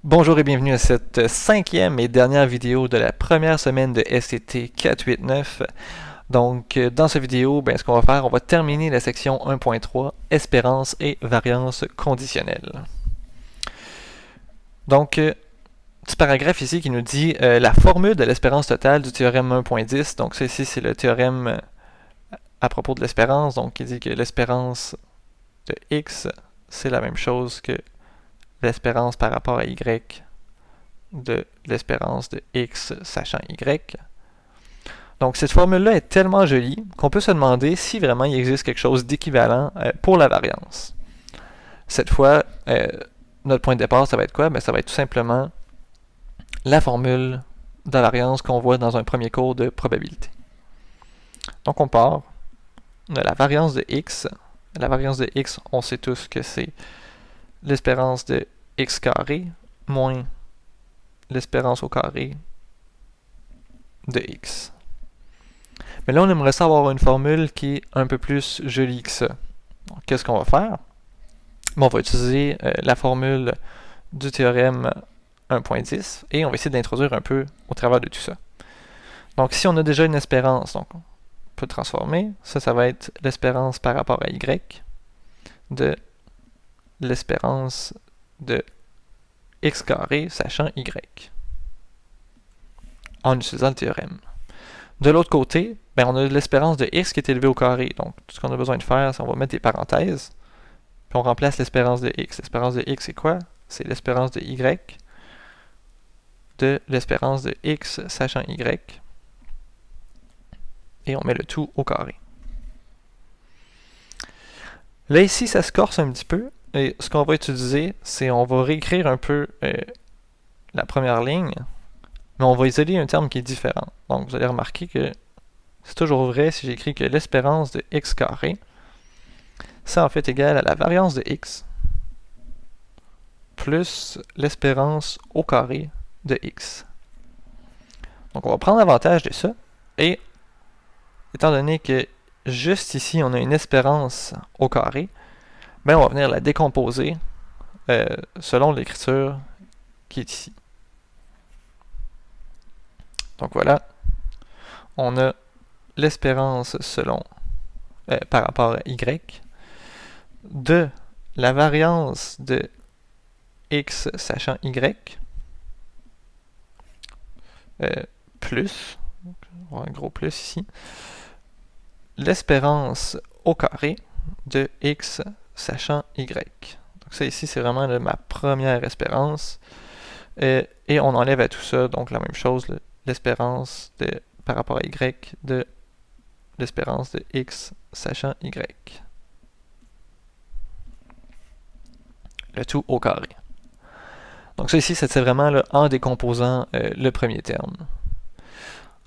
Bonjour et bienvenue à cette cinquième et dernière vidéo de la première semaine de STT 489. Donc, dans cette vidéo, ce qu'on va faire, on va terminer la section 1.3, espérance et variance conditionnelle. Donc, petit paragraphe ici qui nous dit la formule de l'espérance totale du théorème 1.10. Donc, ça ici, c'est le théorème à propos de l'espérance. Donc, il dit que l'espérance de x, c'est la même chose que l'espérance par rapport à y de l'espérance de x sachant y. Donc cette formule-là est tellement jolie qu'on peut se demander si vraiment il existe quelque chose d'équivalent pour la variance. Cette fois, notre point de départ, ça va être quoi? Ça va être tout simplement la formule de la variance qu'on voit dans un premier cours de probabilité. Donc on part de la variance de x. La variance de x, on sait tous que c'est l'espérance de x carré moins l'espérance au carré de x. Mais là, on aimerait ça avoir une formule qui est un peu plus jolie que ça. Donc, qu'est-ce qu'on va faire? On va utiliser la formule du théorème 1.10 et on va essayer d'introduire un peu au travers de tout ça. Donc, si on a déjà une espérance, donc on peut transformer. Ça va être l'espérance par rapport à y de l'espérance de x carré sachant y en utilisant le théorème. De l'autre côté, on a l'espérance de x qui est élevée au carré. Donc, tout ce qu'on a besoin de faire, c'est qu'on va mettre des parenthèses. Puis on remplace l'espérance de x. L'espérance de x, c'est quoi? C'est l'espérance de y de l'espérance de x sachant y. Et on met le tout au carré. Là, ici, ça se corse un petit peu. Et ce qu'on va utiliser, c'est on va réécrire un peu la première ligne. Mais on va isoler un terme qui est différent. Donc, vous allez remarquer que c'est toujours vrai si j'écris que l'espérance de x carré, c'est en fait égal à la variance de x plus l'espérance au carré de x. Donc on va prendre avantage de ça, et étant donné que juste ici on a une espérance au carré, on va venir la décomposer selon l'écriture qui est ici. Donc voilà, on a l'espérance selon par rapport à y de la variance de x sachant y plus, on va avoir un gros plus ici, l'espérance au carré de x sachant y. Donc ça ici, c'est vraiment ma première espérance. Et on enlève à tout ça, donc la même chose, l'espérance par rapport à y de l'espérance de x sachant y. Le tout au carré. Donc ça ici, c'est vraiment là, en décomposant le premier terme.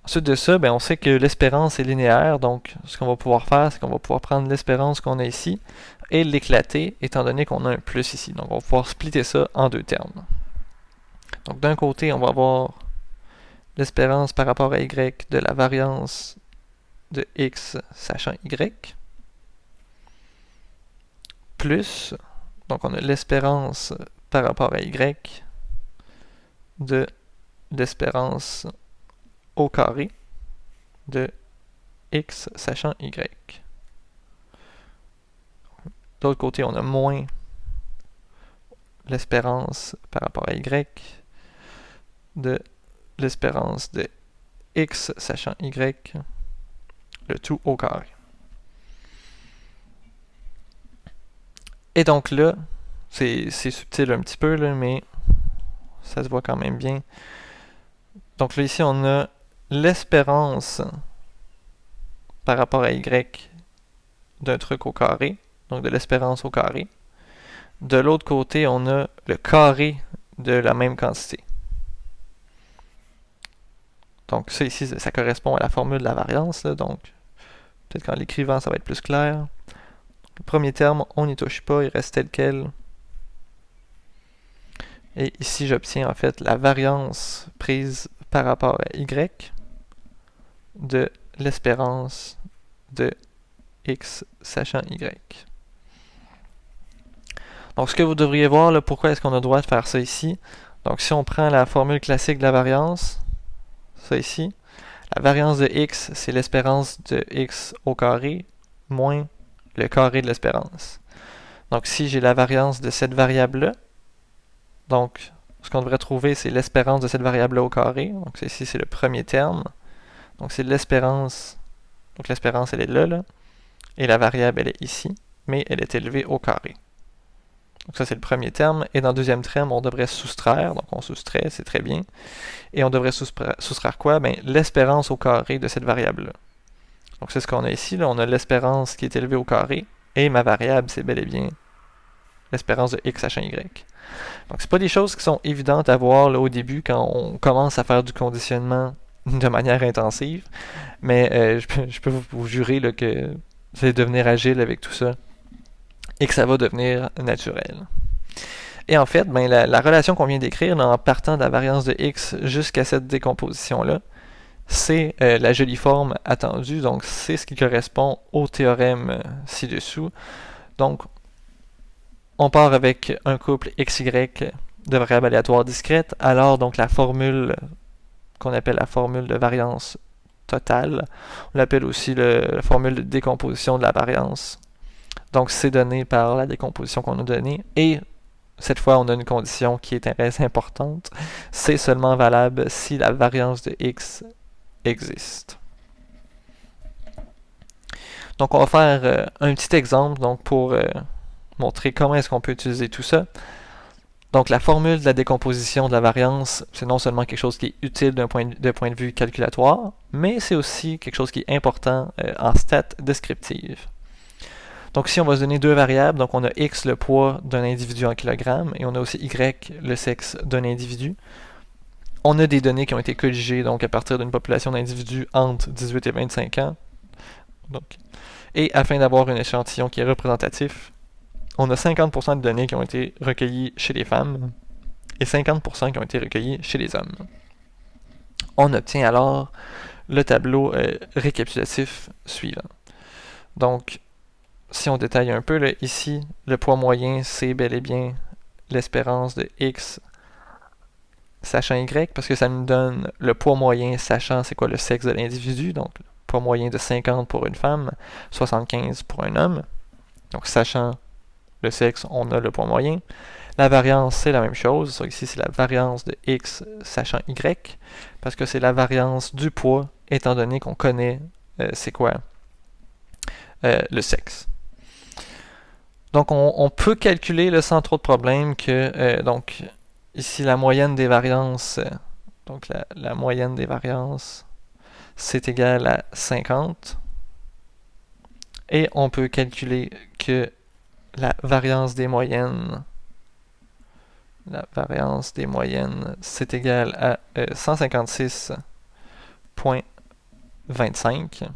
Ensuite de ça, on sait que l'espérance est linéaire, donc ce qu'on va pouvoir faire, c'est qu'on va pouvoir prendre l'espérance qu'on a ici et l'éclater, étant donné qu'on a un plus ici. Donc on va pouvoir splitter ça en deux termes. Donc d'un côté, on va avoir l'espérance par rapport à y de la variance de x sachant y, plus, donc on a l'espérance par rapport à y de l'espérance au carré de x sachant y. De l'autre côté, on a moins l'espérance par rapport à y de l'espérance de x sachant y, le tout au carré. Et donc là, c'est subtil un petit peu, là, mais ça se voit quand même bien. Donc là, ici, on a l'espérance par rapport à y d'un truc au carré, donc de l'espérance au carré. De l'autre côté, on a le carré de la même quantité. Donc ça ici, ça correspond à la formule de la variance, là, donc peut-être qu'en l'écrivant, ça va être plus clair. Le premier terme, on n'y touche pas, il reste tel quel. Et ici, j'obtiens en fait la variance prise par rapport à y de l'espérance de x sachant y. Donc ce que vous devriez voir, là, pourquoi est-ce qu'on a le droit de faire ça ici? Donc si on prend la formule classique de la variance, ça ici, la variance de x, c'est l'espérance de x au carré moins le carré de l'espérance. Donc si j'ai la variance de cette variable-là, donc ce qu'on devrait trouver, c'est l'espérance de cette variable-là au carré. Donc ici, c'est le premier terme. Donc c'est l'espérance. Donc l'espérance, elle est là. Et la variable, elle est ici, mais elle est élevée au carré. Donc ça, c'est le premier terme. Et dans le deuxième terme, on devrait soustraire. Donc on soustrait, c'est très bien. Et on devrait soustraire quoi? Ben, l'espérance au carré de cette variable-là. Donc c'est ce qu'on a ici. Là. On a l'espérance qui est élevée au carré. Et ma variable, c'est bel et bien l'espérance de x sachant y. Donc c'est pas des choses qui sont évidentes à voir là, au début quand on commence à faire du conditionnement de manière intensive. Mais je peux vous jurer là, que vous allez devenir agile avec tout ça et que ça va devenir naturel. Et en fait, ben, la relation qu'on vient d'écrire en partant de la variance de x jusqu'à cette décomposition-là, c'est la jolie forme attendue, donc c'est ce qui correspond au théorème ci-dessous. Donc, on part avec un couple xy de variables aléatoires discrètes, alors donc la formule qu'on appelle la formule de variance totale, on l'appelle aussi la formule de décomposition de la variance. Donc c'est donné par la décomposition qu'on a donnée, et cette fois on a une condition qui est très importante, c'est seulement valable si la variance de x existe. Donc on va faire un petit exemple donc pour montrer comment est-ce qu'on peut utiliser tout ça. Donc la formule de la décomposition de la variance, c'est non seulement quelque chose qui est utile d'un point de vue calculatoire, mais c'est aussi quelque chose qui est important en stats descriptive. Donc ici on va se donner deux variables, donc on a x le poids d'un individu en kilogrammes, et on a aussi y le sexe d'un individu. On a des données qui ont été colligées donc à partir d'une population d'individus entre 18 et 25 ans. Donc, et afin d'avoir un échantillon qui est représentatif, on a 50% de données qui ont été recueillies chez les femmes et 50% qui ont été recueillies chez les hommes. On obtient alors le tableau récapitulatif suivant. Donc, si on détaille un peu, là, ici, le poids moyen, c'est bel et bien l'espérance de x sachant y, parce que ça nous donne le poids moyen sachant c'est quoi le sexe de l'individu, donc le poids moyen de 50 pour une femme, 75 pour un homme. Donc, sachant le sexe, on a le poids moyen. La variance, c'est la même chose. Donc ici, c'est la variance de x sachant y, parce que c'est la variance du poids, étant donné qu'on connaît c'est quoi le sexe. Donc on peut calculer là, sans trop de problèmes que donc ici la moyenne des variances, donc la moyenne des variances, c'est égal à 50. Et on peut calculer que la variance des moyennes, c'est égal à 156,25.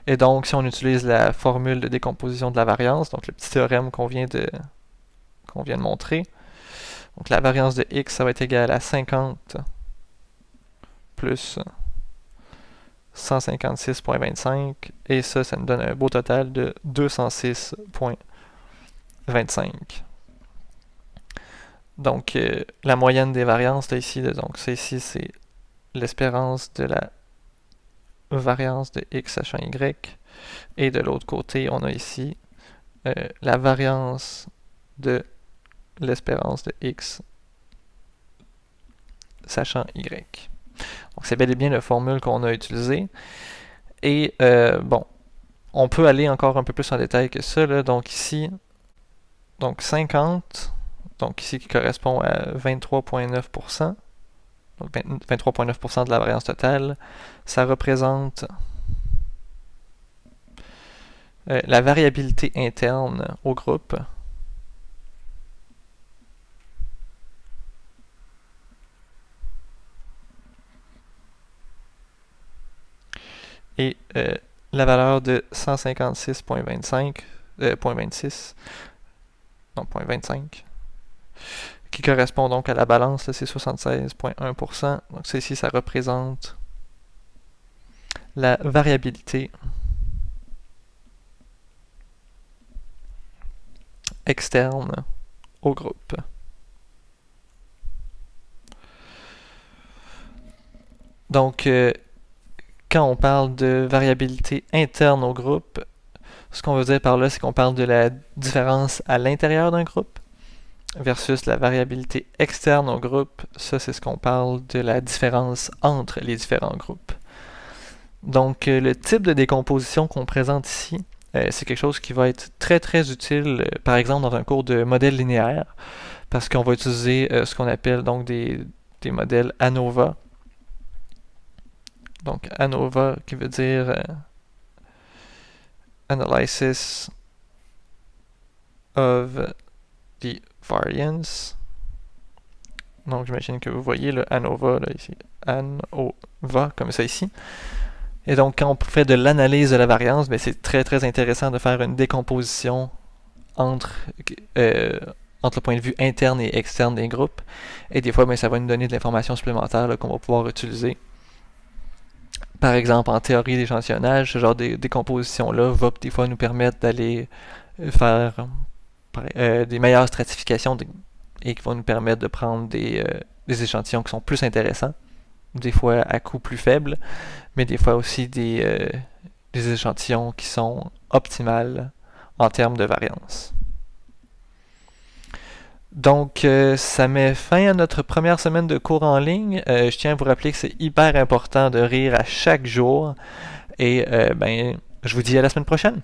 Et donc, si on utilise la formule de décomposition de la variance, donc le petit théorème qu'on vient de montrer, donc la variance de x, ça va être égal à 50 plus 156,25, et ça nous donne un beau total de 206,25. Donc, la moyenne des variances, là, ici, donc ça ici, c'est l'espérance de la variance de x sachant y, et de l'autre côté, on a ici la variance de l'espérance de x sachant y. Donc, c'est bel et bien la formule qu'on a utilisée. Et bon, on peut aller encore un peu plus en détail que ça. Là. Donc ici, donc 50, donc ici qui correspond à 23,9%, donc 23,9% de la variance totale, ça représente la variabilité interne au groupe. Et la valeur de 156,25, non, 0,25, qui correspond donc à la balance, c'est 76,1%. Donc ici, ça représente la variabilité externe au groupe. Donc, quand on parle de variabilité interne au groupe, ce qu'on veut dire par là, c'est qu'on parle de la différence à l'intérieur d'un groupe versus la variabilité externe au groupe. Ça, c'est ce qu'on parle de la différence entre les différents groupes. Donc, le type de décomposition qu'on présente ici, c'est quelque chose qui va être très très utile, par exemple dans un cours de modèle linéaire, parce qu'on va utiliser ce qu'on appelle donc des modèles ANOVA. Donc, ANOVA qui veut dire Analysis of the Variance. Donc, j'imagine que vous voyez le ANOVA là, ici. ANOVA, comme ça ici. Et donc, quand on fait de l'analyse de la variance, ben, c'est très très intéressant de faire une décomposition entre le point de vue interne et externe des groupes. Et des fois, ben, ça va nous donner de l'information supplémentaire là, qu'on va pouvoir utiliser. Par exemple, en théorie d'échantillonnage, ce genre de décomposition-là va des fois nous permettre d'aller faire des meilleures stratifications et qui vont nous permettre de prendre des échantillons qui sont plus intéressants, des fois à coût plus faible, mais des fois aussi des échantillons qui sont optimales en termes de variance. Donc, ça met fin à notre première semaine de cours en ligne. Je tiens à vous rappeler que c'est hyper important de rire à chaque jour. Et ben, je vous dis à la semaine prochaine.